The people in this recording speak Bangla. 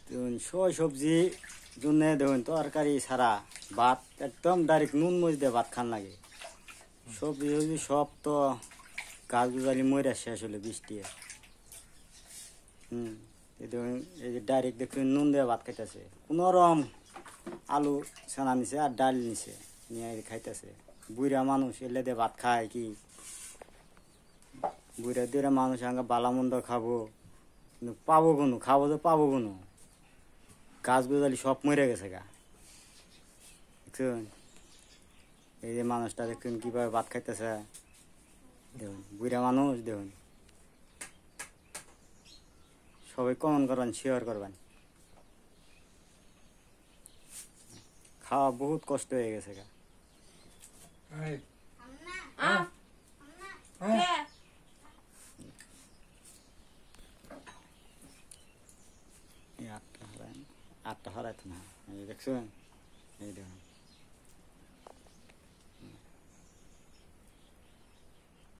দেখুন সব সবজি জন্য দেখুন তরকারি ছাড়া ভাত একদম ডাইরেক্ট নুন মরিচ দিয়ে ভাত খান লাগে। সবজি সবজি সব তো গাছ গুজালি মরে শেষ হলো বৃষ্টি। এই দেখুন এই যে ডাইরেক্ট দেখুন নুন দিয়ে ভাত খাইতেছে, কোনো রকম আলু ছানা নিছে আর ডাল নিছে নিয়ে খাইতেছে। বুড়া মানুষ এলে দিয়ে ভাত খায় কি? বুড়া দুরা মানুষ আগে বালামন্দ খাবো, কিন্তু পাবো কোনো, খাবো তো পাবো কোনো? গাছ গোজালি সব মরে গেছে গা। দেখুন এই যে মানুষটা দেখুন কিভাবে ভাত খাইতেছে। দেখুন বুড়া মানুষ, দেখুন সবাই কমেন্ট করবেন, শেয়ার করবেন। খাওয়া বহুত কষ্ট হয়ে গেছে গা। আটটা হারায় তো না, দেখছেন এই দেখুন।